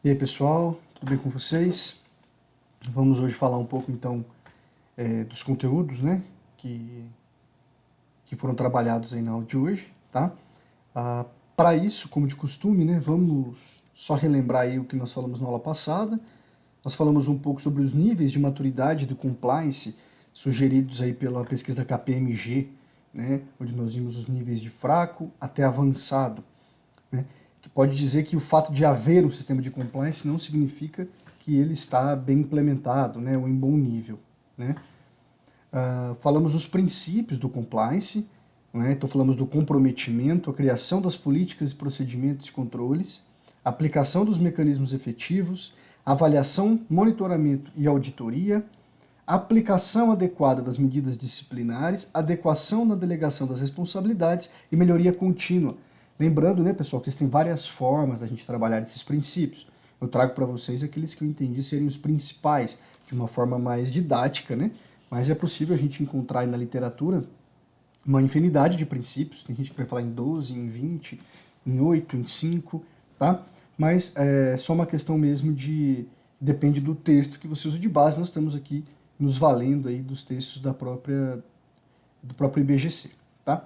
E aí pessoal, tudo bem com vocês? Vamos hoje falar um pouco então dos conteúdos, né, que foram trabalhados aí na aula de hoje, tá? Para isso, como de costume, né, vamos só relembrar aí o que nós falamos na aula passada. Nós falamos um pouco sobre os níveis de maturidade do compliance sugeridos aí pela pesquisa da KPMG, né, onde nós vimos os níveis de fraco até avançado, né, que pode dizer que o fato de haver um sistema de compliance não significa que ele está bem implementado, né, ou em bom nível, né. Falamos dos princípios do compliance, né, então falamos do comprometimento, a criação das políticas, procedimentos e controles, a aplicação dos mecanismos efetivos, avaliação, monitoramento e auditoria, aplicação adequada das medidas disciplinares, adequação na delegação das responsabilidades e melhoria contínua. Lembrando, né, pessoal, que existem várias formas da gente trabalhar esses princípios. Eu trago para vocês aqueles que eu entendi serem os principais, de uma forma mais didática, né? Mas é possível a gente encontrar aí na literatura uma infinidade de princípios. Tem gente que vai falar em 12, em 20, em 8, em 5, tá? Mas é só uma questão mesmo de... depende do texto que você usa de base. Nós estamos aqui nos valendo aí dos textos do próprio IBGC, tá?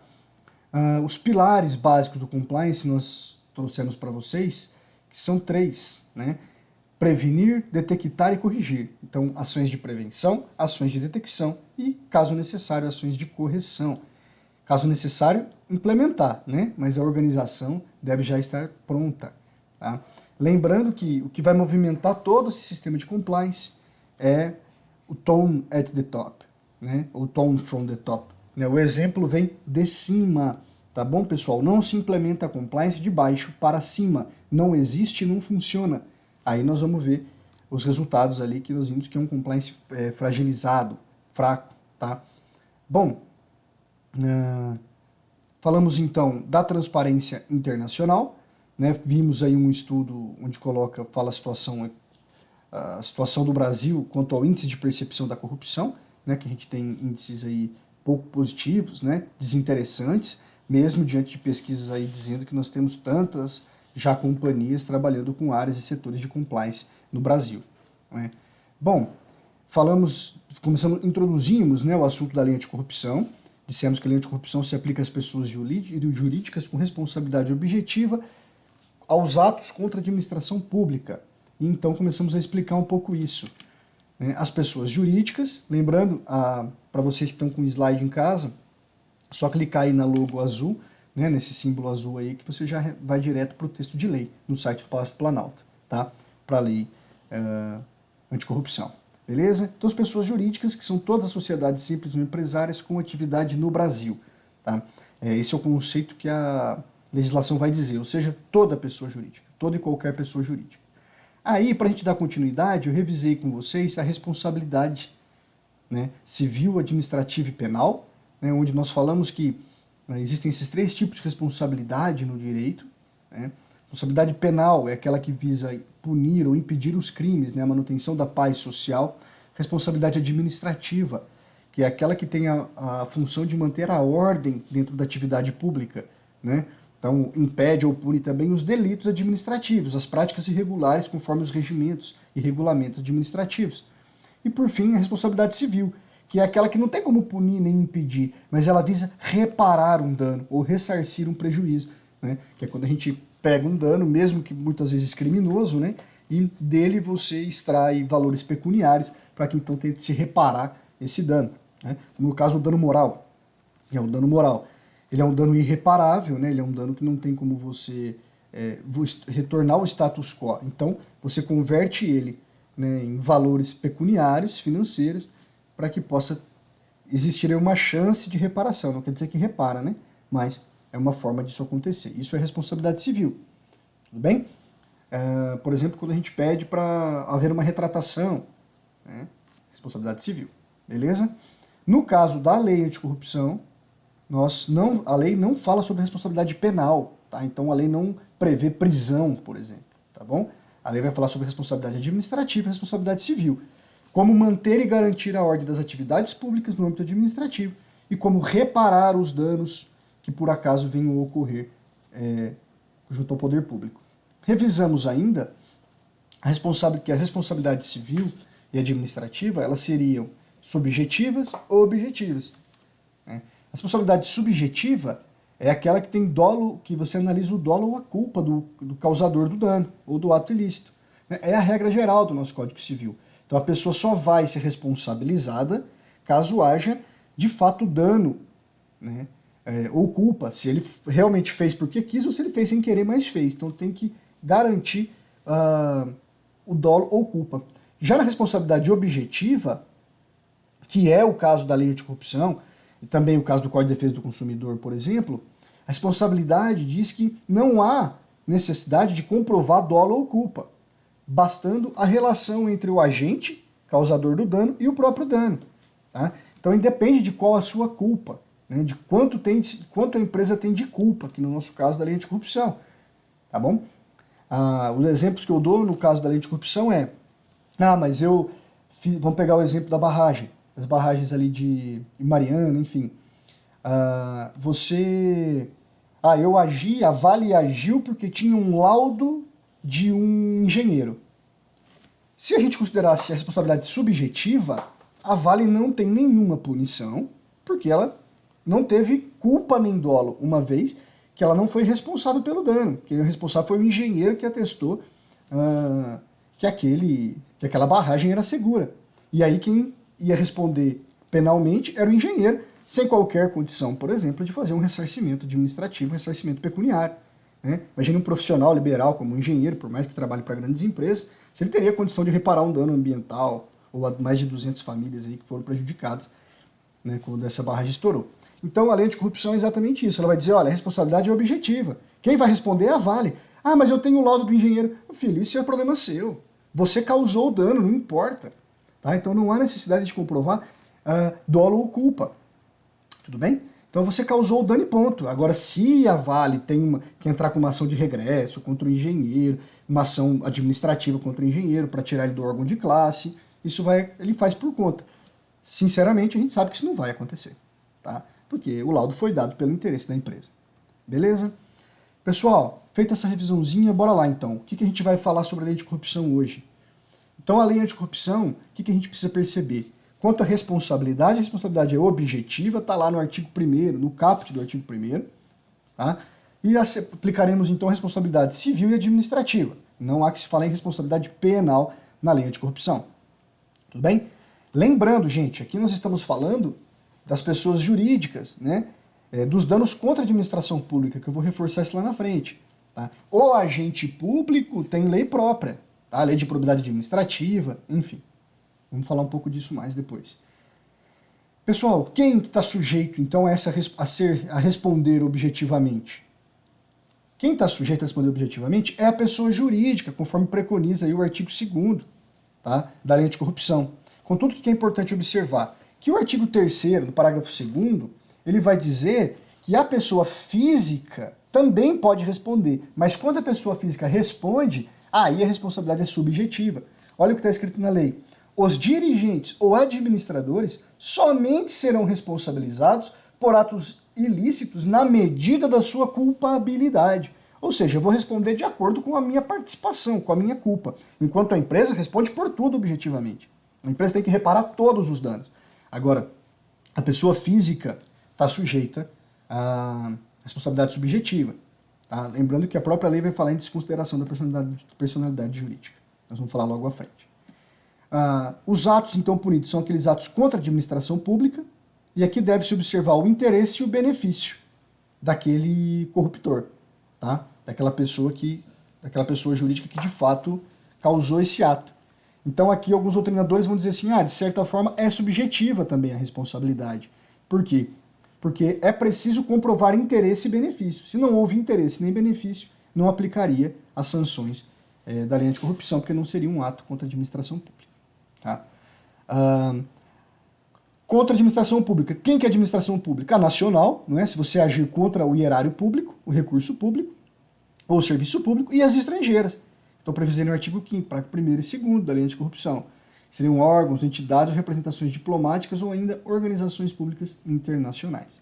Os pilares básicos do compliance nós trouxemos para vocês, que são 3, né? Prevenir, detectar e corrigir. Então, ações de prevenção, ações de detecção e, caso necessário, ações de correção. Caso necessário, implementar, né? Mas a organização deve já estar pronta, tá? Lembrando que o que vai movimentar todo esse sistema de compliance é o tone at the top, né? O tone from the top. Né? O exemplo vem de cima, tá bom, pessoal? Não se implementa a compliance de baixo para cima. Não existe e não funciona. Aí nós vamos ver os resultados ali que nós vimos que é um compliance fragilizado, fraco, tá? Bom, falamos então da transparência internacional, né? Vimos aí um estudo onde fala a situação do Brasil quanto ao índice de percepção da corrupção, né? Que a gente tem índices aí pouco positivos, né? Desinteressantes, mesmo diante de pesquisas aí dizendo que nós temos tantas já companhias trabalhando com áreas e setores de compliance no Brasil, né? Bom, introduzimos, né, o assunto da lei anticorrupção. Dissemos que a lei anticorrupção se aplica às pessoas jurídicas com responsabilidade objetiva aos atos contra a administração pública. E então começamos a explicar um pouco isso, né? As pessoas jurídicas, lembrando, para vocês que estão com o slide em casa, só clicar aí na logo azul, né, nesse símbolo azul aí, que você já vai direto para o texto de lei, no site do Palácio do Planalto, tá? Para a lei anticorrupção. Beleza? Então, as pessoas jurídicas, que são todas as sociedades simples ou empresárias com atividade no Brasil. Tá? Esse é o conceito que a legislação vai dizer, ou seja, toda pessoa jurídica, toda e qualquer pessoa jurídica. Aí, para a gente dar continuidade, eu revisei com vocês a responsabilidade, né, civil, administrativa e penal, né, onde nós falamos que existem esses 3 tipos de responsabilidade no direito, né? Responsabilidade penal é aquela que visa punir ou impedir os crimes, né, a manutenção da paz social. Responsabilidade administrativa, que é aquela que tem a função de manter a ordem dentro da atividade pública, né? Então, impede ou pune também os delitos administrativos, as práticas irregulares conforme os regimentos e regulamentos administrativos. E, por fim, a responsabilidade civil, que é aquela que não tem como punir nem impedir, mas ela visa reparar um dano ou ressarcir um prejuízo, né? Que é quando a gente pega um dano, mesmo que muitas vezes criminoso, né? E dele você extrai valores pecuniários para que então tente se reparar esse dano, né? Como no caso do dano moral. É um dano moral. Ele é um dano irreparável, né? Ele é um dano que não tem como você retornar ao status quo. Então, você converte ele, né, em valores pecuniários, financeiros, para que possa existir uma chance de reparação. Não quer dizer que repara, né? Mas é uma forma disso acontecer. Isso é responsabilidade civil. Tudo bem? Por exemplo, quando a gente pede para haver uma retratação, né? Responsabilidade civil. Beleza? No caso da lei anticorrupção, a lei não fala sobre responsabilidade penal, tá? Então a lei não prevê prisão, por exemplo, tá bom? A lei vai falar sobre responsabilidade administrativa e responsabilidade civil. Como manter e garantir a ordem das atividades públicas no âmbito administrativo e como reparar os danos que por acaso venham a ocorrer junto ao poder público. Revisamos ainda que a responsabilidade civil e administrativa, elas seriam subjetivas ou objetivas. Né? A responsabilidade subjetiva é aquela que tem dolo, que você analisa o dolo ou a culpa do causador do dano ou do ato ilícito. É a regra geral do nosso Código Civil. Então a pessoa só vai ser responsabilizada caso haja de fato dano, né? Ou culpa, se ele realmente fez porque quis ou se ele fez sem querer, mas fez. Então tem que garantir o dolo ou culpa. Já na responsabilidade objetiva, que é o caso da lei anticorrupção, e também o caso do Código de Defesa do Consumidor, por exemplo, a responsabilidade diz que não há necessidade de comprovar dolo ou culpa, bastando a relação entre o agente, causador do dano, e o próprio dano. Tá? Então independe de qual a sua culpa, né, de quanto a empresa tem de culpa, que no nosso caso da lei anticorrupção. Tá bom? Os exemplos que eu dou no caso da lei anticorrupção mas vamos pegar o exemplo da barragem, as barragens ali de Mariana, enfim. Eu agi, a Vale agiu porque tinha um laudo de um engenheiro. Se a gente considerasse a responsabilidade subjetiva, a Vale não tem nenhuma punição, porque ela não teve culpa nem dolo, uma vez que ela não foi responsável pelo dano. Quem é responsável foi o engenheiro que atestou que aquela barragem era segura. E aí quem ia responder penalmente era o engenheiro, sem qualquer condição, por exemplo, de fazer um ressarcimento administrativo, um ressarcimento pecuniário. Né? Imagina um profissional liberal como um engenheiro, por mais que trabalhe para grandes empresas, se ele teria condição de reparar um dano ambiental, ou a mais de 200 famílias aí que foram prejudicadas, né, quando essa barragem estourou. Então a lei anticorrupção é exatamente isso. Ela vai dizer, olha, a responsabilidade é objetiva. Quem vai responder é a Vale. Mas eu tenho o laudo do engenheiro. Filho, isso é problema seu. Você causou o dano, não importa. Tá? Então não há necessidade de comprovar dolo ou culpa. Tudo bem? Então você causou o dano e ponto. Agora, se a Vale quer entrar com uma ação de regresso contra o engenheiro, uma ação administrativa contra o engenheiro para tirar ele do órgão de classe, ele faz por conta. Sinceramente, a gente sabe que isso não vai acontecer, tá? Porque o laudo foi dado pelo interesse da empresa. Beleza? Pessoal, feita essa revisãozinha, bora lá então. O que a gente vai falar sobre a lei anticorrupção hoje? Então, a lei anticorrupção, o que a gente precisa perceber? Quanto à responsabilidade, a responsabilidade é objetiva, está lá no artigo 1º, no caput do artigo 1º, tá? E aplicaremos então a responsabilidade civil e administrativa. Não há que se falar em responsabilidade penal na lei anticorrupção. Tudo bem? Lembrando, gente, aqui nós estamos falando das pessoas jurídicas, né? Dos danos contra a administração pública, que eu vou reforçar isso lá na frente. Tá? O agente público tem lei própria, tá? Lei de probidade administrativa, enfim. Vamos falar um pouco disso mais depois. Pessoal, quem está sujeito, então, a responder objetivamente? Quem está sujeito a responder objetivamente é a pessoa jurídica, conforme preconiza aí o artigo 2º, tá? Da lei anticorrupção. Contudo, o que é importante observar? Que o artigo 3º, no parágrafo 2º, ele vai dizer que a pessoa física também pode responder, mas quando a pessoa física responde, aí a responsabilidade é subjetiva. Olha o que está escrito na lei. Os dirigentes ou administradores somente serão responsabilizados por atos ilícitos na medida da sua culpabilidade. Ou seja, eu vou responder de acordo com a minha participação, com a minha culpa. Enquanto a empresa responde por tudo objetivamente. A empresa tem que reparar todos os danos. Agora, a pessoa física está sujeita à responsabilidade subjetiva. Tá? Lembrando que a própria lei vai falar em desconsideração da personalidade jurídica. Nós vamos falar logo à frente. Os atos, então, punidos são aqueles atos contra a administração pública, e aqui deve-se observar o interesse e o benefício daquele corruptor, tá? Daquela pessoa jurídica que, de fato, causou esse ato. Então, aqui, alguns doutrinadores vão dizer assim, de certa forma, é subjetiva também a responsabilidade. Por quê? Porque é preciso comprovar interesse e benefício. Se não houve interesse nem benefício, não aplicaria as sanções da lei anticorrupção, porque não seria um ato contra a administração pública. Tá? Contra a administração pública. Quem que é a administração pública? A nacional, não é? Se você agir contra o erário público, o recurso público, ou o serviço público, e as estrangeiras. Estão previstos no artigo 5º, parágrafo 1º e 2º da lei anticorrupção. Seriam órgãos, entidades, representações diplomáticas ou ainda organizações públicas internacionais.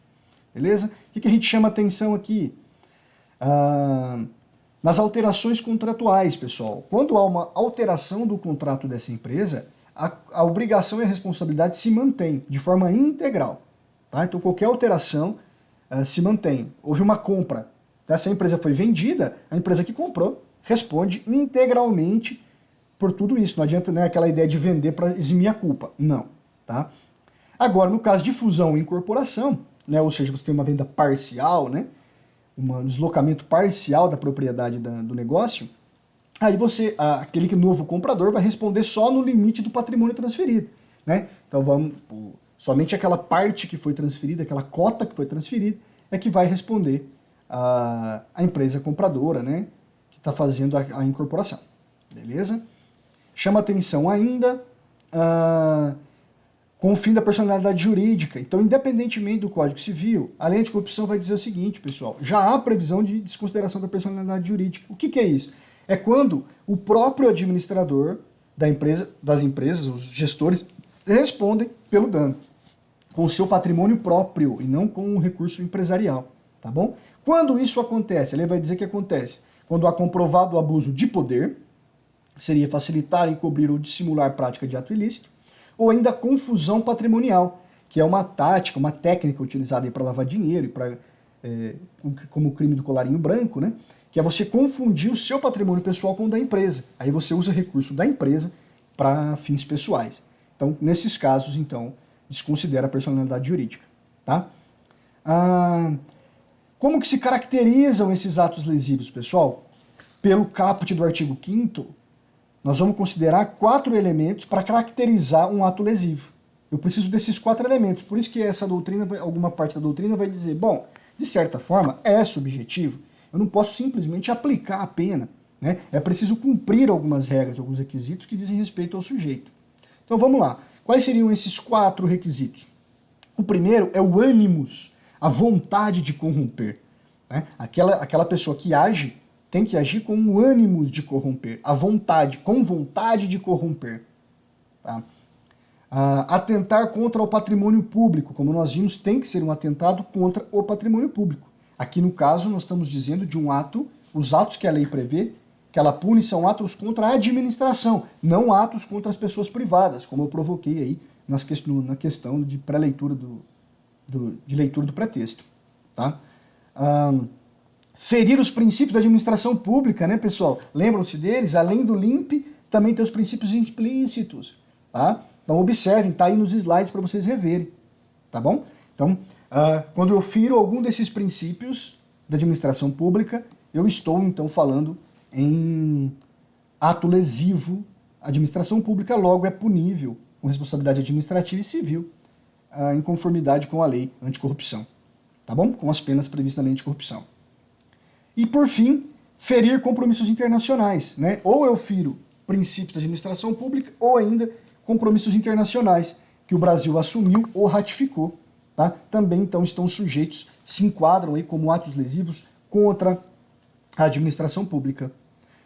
Beleza? O que a gente chama atenção aqui? Nas alterações contratuais, pessoal. Quando há uma alteração do contrato dessa empresa, a obrigação e a responsabilidade se mantém de forma integral. Tá? Então, qualquer alteração se mantém. Houve uma compra. Tá? Se a empresa foi vendida, a empresa que comprou responde integralmente por tudo isso. Não adianta, né, aquela ideia de vender para eximir a culpa. Não. Tá? Agora, no caso de fusão e incorporação, né, ou seja, você tem uma venda parcial, né, um deslocamento parcial da propriedade do negócio, aí aquele novo comprador vai responder só no limite do patrimônio transferido. Né? Então somente aquela parte que foi transferida, aquela cota que foi transferida, é que vai responder a empresa compradora, né, que está fazendo a incorporação. Beleza? Chama atenção ainda com o fim da personalidade jurídica. Então, independentemente do Código Civil, a lei anticorrupção vai dizer o seguinte, pessoal, já há previsão de desconsideração da personalidade jurídica. O que é isso? É quando o próprio administrador das empresas, os gestores, respondem pelo dano, com o seu patrimônio próprio e não com um recurso empresarial, tá bom? Quando isso acontece, a lei vai dizer que acontece quando há comprovado o abuso de poder, seria facilitar, encobrir ou dissimular prática de ato ilícito, ou ainda confusão patrimonial, que é uma tática, uma técnica utilizada para lavar dinheiro e como o crime do colarinho branco, né? Que é você confundir o seu patrimônio pessoal com o da empresa. Aí você usa recurso da empresa para fins pessoais. Então, nesses casos, então, desconsidera a personalidade jurídica. Tá? Como que se caracterizam esses atos lesivos, pessoal? Pelo caput do artigo 5º, nós vamos considerar 4 elementos para caracterizar um ato lesivo. Eu preciso desses 4 elementos, por isso que essa doutrina, alguma parte da doutrina vai dizer, bom, de certa forma é subjetivo, eu não posso simplesmente aplicar a pena, né? É preciso cumprir algumas regras, alguns requisitos que dizem respeito ao sujeito. Então vamos lá, quais seriam esses 4 requisitos? O primeiro é o ânimos, a vontade de corromper. Né? Aquela pessoa que age tem que agir com o ânimos de corromper, com vontade de corromper. Tá? Atentar contra o patrimônio público, como nós vimos, tem que ser um atentado contra o patrimônio público. Aqui no caso, nós estamos dizendo de um ato, os atos que a lei prevê, que ela pune, são atos contra a administração, não atos contra as pessoas privadas, como eu provoquei aí na questão de pré-leitura de leitura do pretexto. Tá? Ferir os princípios da administração pública, né, pessoal? Lembram-se deles? Além do LIMP, também tem os princípios implícitos, tá? Então observem, tá aí nos slides para vocês reverem, tá bom? Então, quando eu firo algum desses princípios da administração pública, eu estou, então, falando em ato lesivo. A administração pública, logo, é punível com responsabilidade administrativa e civil, em conformidade com a lei anticorrupção, tá bom? Com as penas previstas na lei anticorrupção. E, por fim, ferir compromissos internacionais, né? Ou eu firo princípios da administração pública, ou ainda compromissos internacionais que o Brasil assumiu ou ratificou. Tá? Também, então, estão sujeitos, se enquadram aí como atos lesivos contra a administração pública.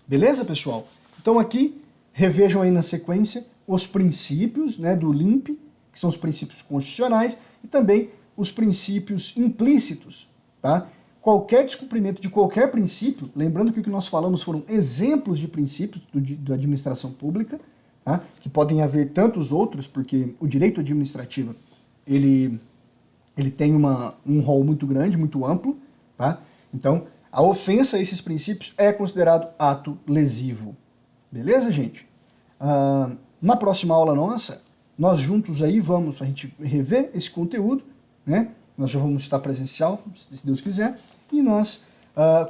Beleza, pessoal? Então, aqui, revejam aí na sequência os princípios, né, do LIMP, que são os princípios constitucionais, e também os princípios implícitos, tá? Qualquer descumprimento de qualquer princípio, lembrando que o que nós falamos foram exemplos de princípios da administração pública, tá? Que podem haver tantos outros, porque o direito administrativo ele tem um rol muito grande, muito amplo, tá? Então, a ofensa a esses princípios é considerado ato lesivo. Beleza, gente? Na próxima aula nossa, nós juntos aí vamos a gente rever esse conteúdo, né? Nós já vamos estar presencial, se Deus quiser, e nós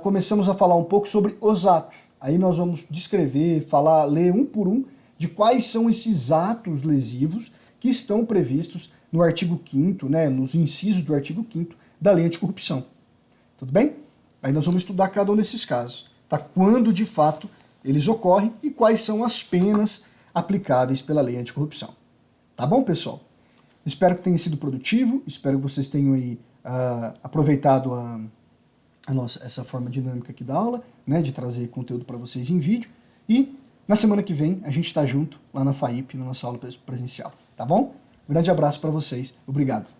começamos a falar um pouco sobre os atos. Aí nós vamos descrever, ler um por um de quais são esses atos lesivos que estão previstos no artigo 5º, né, nos incisos do artigo 5º da Lei Anticorrupção. Tudo bem? Aí nós vamos estudar cada um desses casos, tá? Quando de fato eles ocorrem e quais são as penas aplicáveis pela Lei Anticorrupção. Tá bom, pessoal? Espero que tenha sido produtivo, espero que vocês tenham aí aproveitado essa forma dinâmica aqui da aula, né, de trazer conteúdo para vocês em vídeo, e na semana que vem a gente está junto lá na FAIP, na nossa aula presencial, tá bom? Grande abraço para vocês, obrigado.